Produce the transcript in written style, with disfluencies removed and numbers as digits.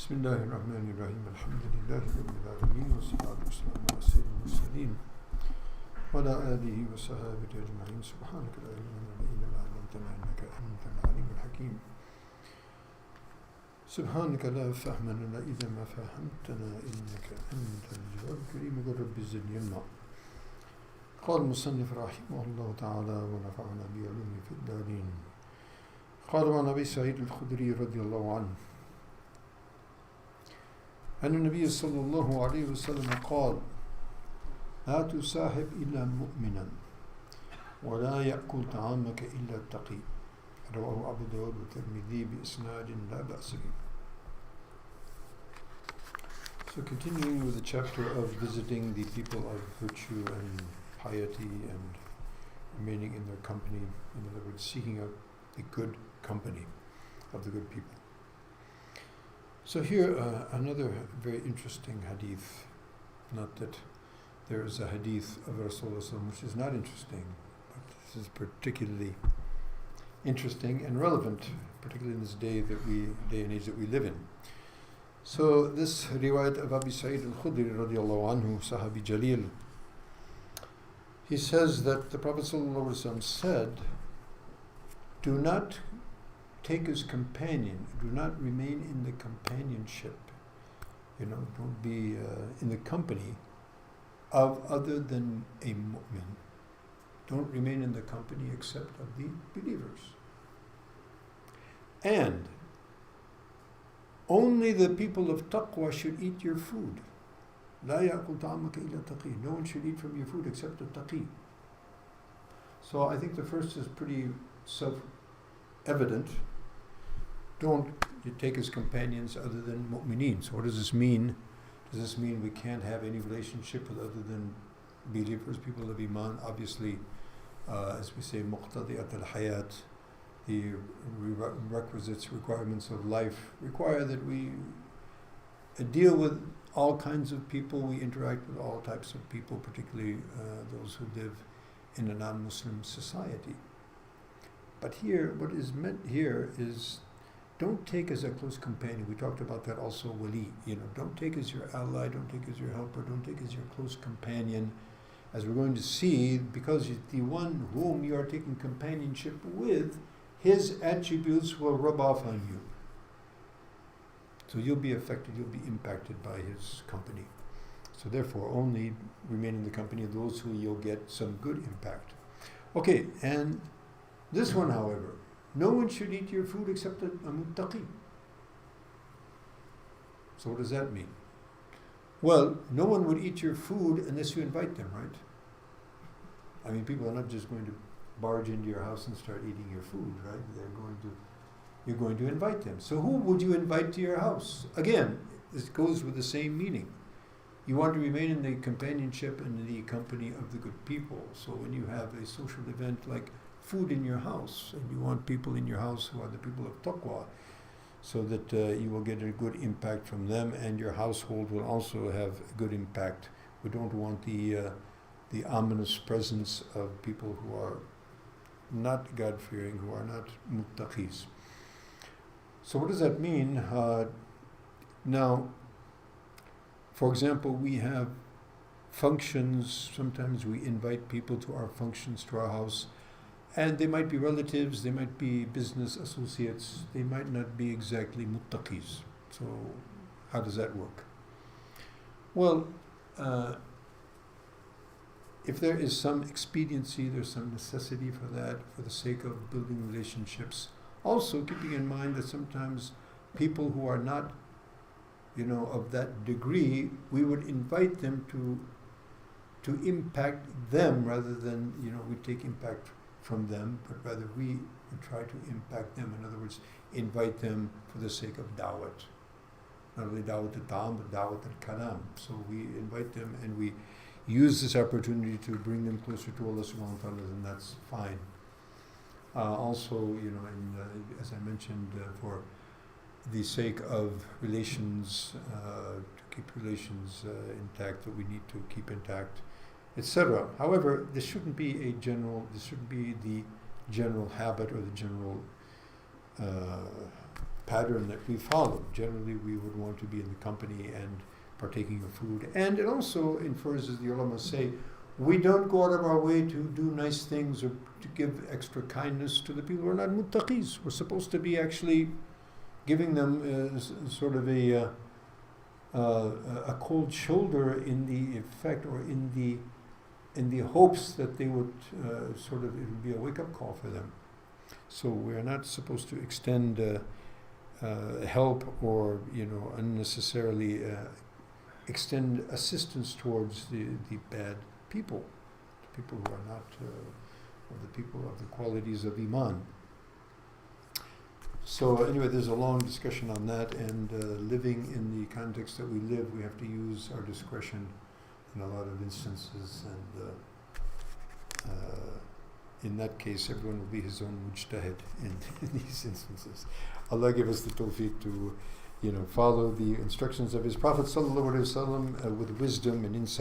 بسم الله الرحمن الرحيم الحمد لله رب العالمين والصلاة والسلام على سيد المرسلين وعلى آله وصحبه أجمعين سبحانك لا علم لنا إلا ما علمتنا إنك أنت العليم الحكيم سبحانك لا فهم لنا إذا ما فهمتنا إنك أنت الجواد الكريم قل رب زدني علما. قال المصنف رحمه الله تعالى ونفعنا بعلومه في الدارين. قال عن أبي سعيد الخدري رضي الله عنه أن النبي صلى الله عليه وسلم قال: لا تصاحب إلا مؤمنا ولا يأكل طعامك إلا التقي. رواه أبو داود والترمذي بإسناد لا بأس به. So continuing with the chapter of visiting the people of virtue and piety and remaining in their company, in other words, seeking out the good company of the good people. So here another very interesting hadith, not that there is a hadith of Rasulullah which is not interesting, but this is particularly interesting and relevant, particularly in this day and age that we live in. So this riwayat of Abu Sa'id al-Khudri radiallahu anhu, Sahabi Jalil, he says that the Prophet ﷺ said, do not take as companion, do not remain in the companionship, don't be in the company of other than a mu'min. Don't remain in the company except of the believers. And only the people of taqwa should eat your food. لا يأكل طعامك إلا تقي. No one should eat from your food except a taqi. So I think the first is pretty self-evident. Don't you take as companions other than mu'mineen. So what does this mean? Does this mean we can't have any relationship with other than believers, people of Iman? Obviously, as we say, muqtadi'at al-hayat, the requisites, requirements of life require that we deal with all kinds of people, we interact with all types of people, particularly those who live in a non-Muslim society. But here, what is meant here is don't take as a close companion. We talked about that also, wali. Don't take as your ally, don't take as your helper, don't take as your close companion. As we're going to see, because the one whom you are taking companionship with, his attributes will rub off on you. So you'll be affected, you'll be impacted by his company. So therefore, only remain in the company of those who you'll get some good impact. Okay, and this one, however, no one should eat your food except a muttaqi. So what does that mean? Well, no one would eat your food unless you invite them, right? I mean, people are not just going to barge into your house and start eating your food, right? You're going to invite them. So who would you invite to your house? Again, this goes with the same meaning. You want to remain in the companionship and the company of the good people. So when you have a social event like food in your house, and you want people in your house who are the people of taqwa, so that you will get a good impact from them, and your household will also have a good impact. We don't want the ominous presence of people who are not God-fearing, who are not muttaqis. So what does that mean? Now, for example, we have functions. Sometimes we invite people to our functions, to our house, and they might be relatives, they might be business associates, they might not be exactly muttaqis. So how does that work? Well, if there is some expediency, there's some necessity for that, for the sake of building relationships. Also keeping in mind that sometimes people who are not, of that degree, we would invite them to impact them rather than, we take impact from them, but rather we try to impact them. In other words, invite them for the sake of da'wat. Not only da'wat al-ta'am, but da'wat al-kalam. So we invite them and we use this opportunity to bring them closer to Allah subhanahu wa ta'ala, and that's fine. Also, as I mentioned, for the sake of relations, to keep relations intact, that we need to keep intact, etc. However, this shouldn't be the general habit or the general pattern that we follow. Generally, we would want to be in the company and partaking of food. And it also infers, as the ulama say, we don't go out of our way to do nice things or to give extra kindness to the people who are not muttaqis. We're supposed to be actually giving them sort of a cold shoulder in the effect, or in the hopes that they would it would be a wake-up call for them. So we're not supposed to extend help or unnecessarily extend assistance towards the bad people, the people who are not the people of the qualities of Iman. So anyway, there's a long discussion on that, and living in the context that we live, we have to use our discretion in a lot of instances, and in that case, everyone will be his own mujtahid in these instances. Allah give us the tawfiq to follow the instructions of His Prophet ﷺ with wisdom and insight.